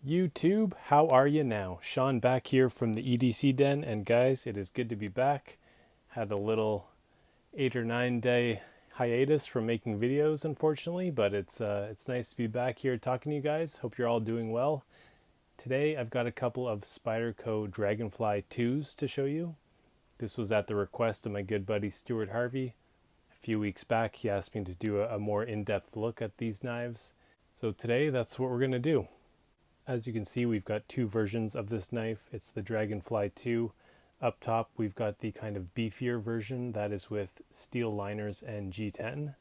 YouTube, how are you now? Sean back here from the EDC Den, and guys, it is good to be back. Had a little 8 or 9 day hiatus from making videos, unfortunately, but it's nice to be back here talking to you guys. Hope you're all doing well. Today, I've got a couple of Spyderco Dragonfly 2s to show you. This was at the request of my good buddy Stuart Harvey. A few weeks back, he asked me to do a more in-depth look at these knives. So today, that's what we're going to do. As you can see, we've got two versions of this knife. It's the Dragonfly 2. Up top, we've got the kind of beefier version that is with steel liners and G10.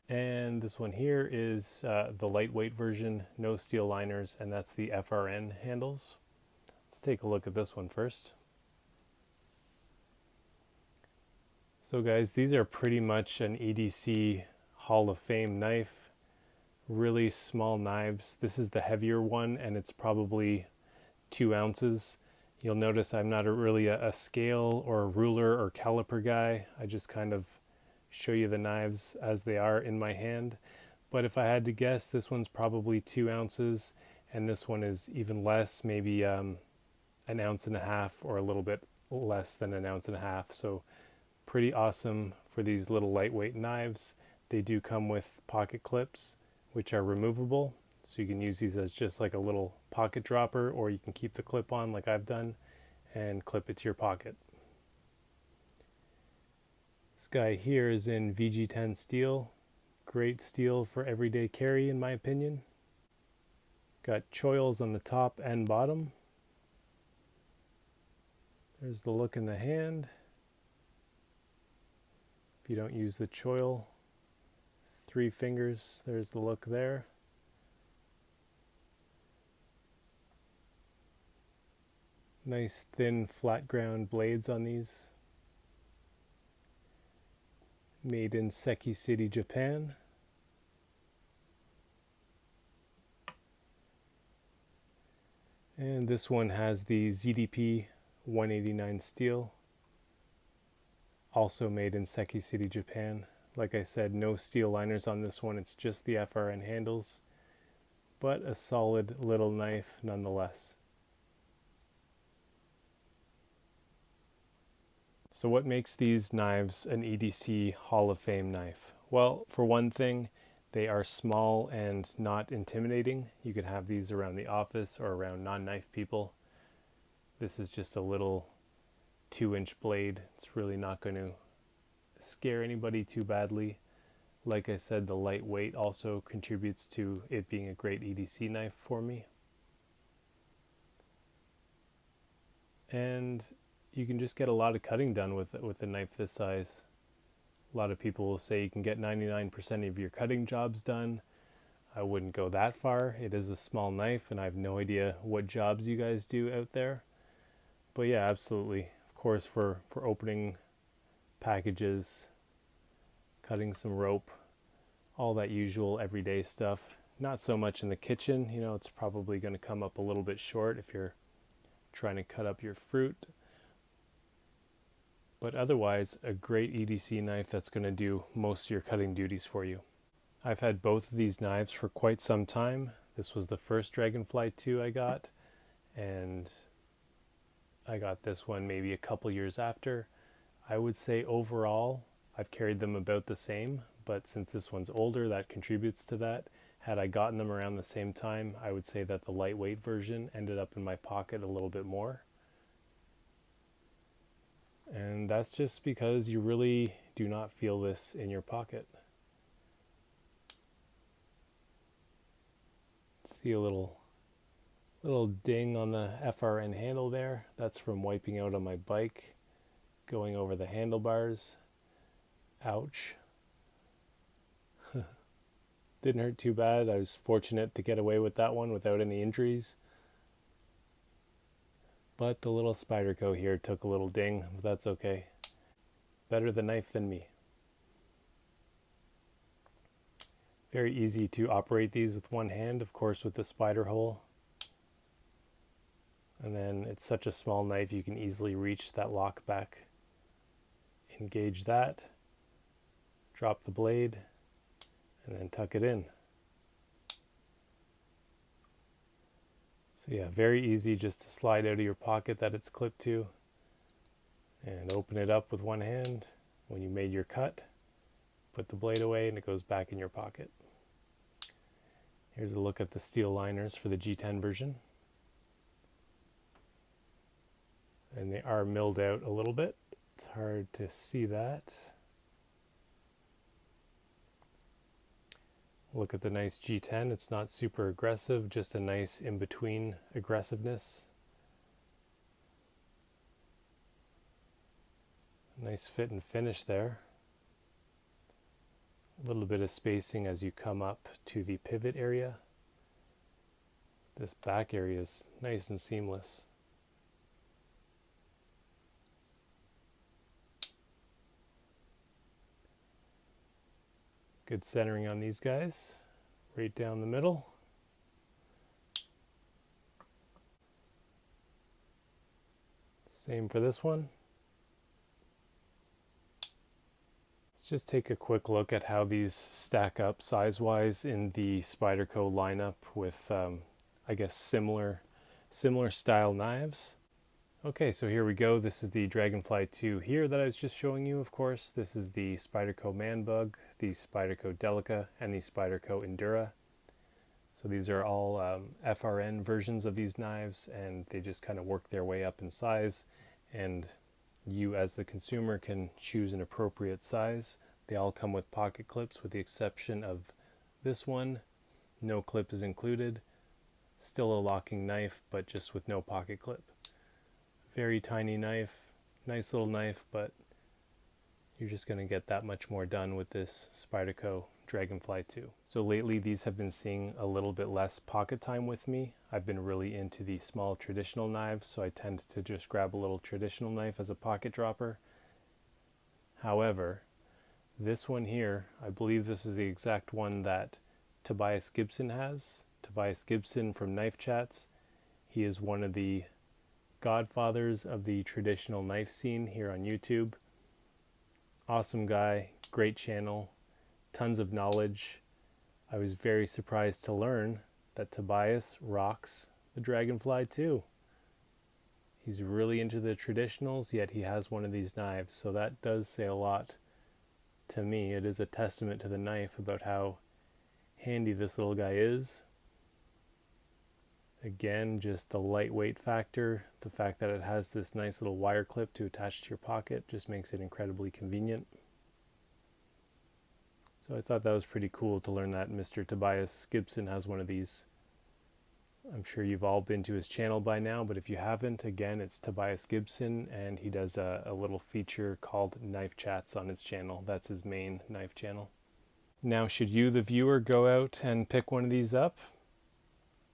And this one here is the lightweight version, no steel liners, and that's the FRN handles. Let's take a look at this one first. So guys, these are pretty much an EDC Hall of Fame knife. Really small knives. This is the heavier one, and it's probably 2 ounces. You'll notice I'm not really a scale or a ruler or caliper guy. I just kind of show you the knives as they are in my hand. But if I had to guess, this one's probably 2 ounces, and this one is even less, maybe 1.5 ounces or a little bit less than 1.5 ounces. So pretty awesome for these little lightweight knives. They do come with pocket clips, which are removable, so you can use these as just like a little pocket dropper, or you can keep the clip on like I've done and clip it to your pocket. This guy here is in VG10 steel. Great steel for everyday carry in my opinion. Got choils on the top and bottom. There's the look in the hand. If you don't use the choil, 3 fingers, there's the look there. Nice thin flat ground blades on these. Made in Seki City, Japan. And this one has the ZDP 189 steel. Also made in Seki City, Japan. Like I said, no steel liners on this one, it's just the FRN handles, but a solid little knife nonetheless. So what makes these knives an EDC Hall of Fame knife? Well, for one thing, they are small and not intimidating. You could have these around the office or around non-knife people. This is just a little 2-inch blade. It's really not going to scare anybody too badly. Like I said, the lightweight also contributes to it being a great EDC knife for me. And you can just get a lot of cutting done with a knife this size. A lot of people will say you can get 99% of your cutting jobs done. I wouldn't go that far. It is a small knife, and I have no idea what jobs you guys do out there. But yeah, absolutely. Of course, for opening packages, cutting some rope, all that usual everyday stuff. Not so much in the kitchen, you know, it's probably going to come up a little bit short if you're trying to cut up your fruit. But otherwise, a great EDC knife that's going to do most of your cutting duties for you. I've had both of these knives for quite some time. This was the first Dragonfly 2 I got, and I got this one maybe a couple years after. I would say overall, I've carried them about the same, but since this one's older, that contributes to that. Had I gotten them around the same time, I would say that the lightweight version ended up in my pocket a little bit more. And that's just because you really do not feel this in your pocket. See a little ding on the FRN handle there. That's from wiping out on my bike, going over the handlebars. Ouch. Didn't hurt too bad. I was fortunate to get away with that one without any injuries. But the little Spyderco here took a little ding, but that's okay. Better the knife than me. Very easy to operate these with one hand, of course, with the spider hole. And then it's such a small knife you can easily reach that lock back. Engage that, drop the blade, and then tuck it in. So yeah, very easy just to slide out of your pocket that it's clipped to and open it up with one hand. When you made your cut, put the blade away and it goes back in your pocket. Here's a look at the steel liners for the G10 version. And they are milled out a little bit. It's hard to see that. Look at the nice G10. It's not super aggressive, just a nice in-between aggressiveness. Nice fit and finish there. A little bit of spacing as you come up to the pivot area. This back area is nice and seamless. Good centering on these guys, right down the middle. Same for this one. Let's just take a quick look at how these stack up size-wise in the Spyderco lineup with, I guess, similar style knives. Okay, so here we go. This is the Dragonfly 2 here that I was just showing you, of course. This is the Spyderco Man Bug, the Spyderco Delica, and the Spyderco Endura. So these are all FRN versions of these knives, and they just kind of work their way up in size, and you as the consumer can choose an appropriate size. They all come with pocket clips with the exception of this one. No clip is included. Still a locking knife, but just with no pocket clip. Very tiny knife, nice little knife, but you're just going to get that much more done with this Spyderco Dragonfly 2. So lately these have been seeing a little bit less pocket time with me. I've been really into the small traditional knives, so I tend to just grab a little traditional knife as a pocket dropper. However, this one here, I believe this is the exact one that Tobias Gibson has. Tobias Gibson from Knife Chats. He is one of the godfathers of the traditional knife scene here on YouTube. Awesome guy, great channel, tons of knowledge. I was very surprised to learn that Tobias rocks the Dragonfly too. He's really into the traditionals, yet he has one of these knives, so that does say a lot to me. It is a testament to the knife about how handy this little guy is. Again, just the lightweight factor, the fact that it has this nice little wire clip to attach to your pocket just makes it incredibly convenient. So I thought that was pretty cool to learn that Mr. Tobias Gibson has one of these. I'm sure you've all been to his channel by now, but if you haven't, again, it's Tobias Gibson, and he does a little feature called Knife Chats on his channel. That's his main knife channel. Now, should you, the viewer, go out and pick one of these up?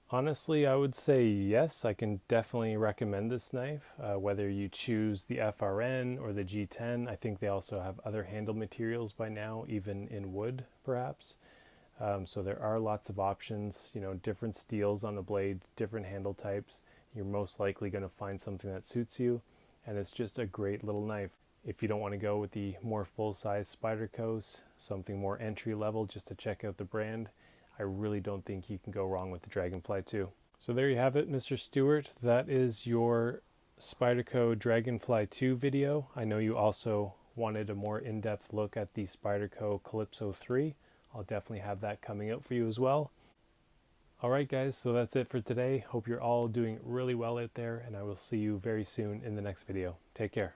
Honestly, I would say yes. I can definitely recommend this knife, whether you choose the FRN or the G10. I think they also have other handle materials by now, even in wood, perhaps. So there are lots of options, you know, different steels on the blade, different handle types. You're most likely going to find something that suits you, and it's just a great little knife. If you don't want to go with the more full-size Spydercos, something more entry-level just to check out the brand, I really don't think you can go wrong with the Dragonfly 2. So there you have it, Mr. Stewart. That is your Spyderco Dragonfly 2 video. I know you also wanted a more in-depth look at the Spyderco Calypso 3. I'll definitely have that coming out for you as well. Alright guys, so that's it for today. Hope you're all doing really well out there, and I will see you very soon in the next video. Take care.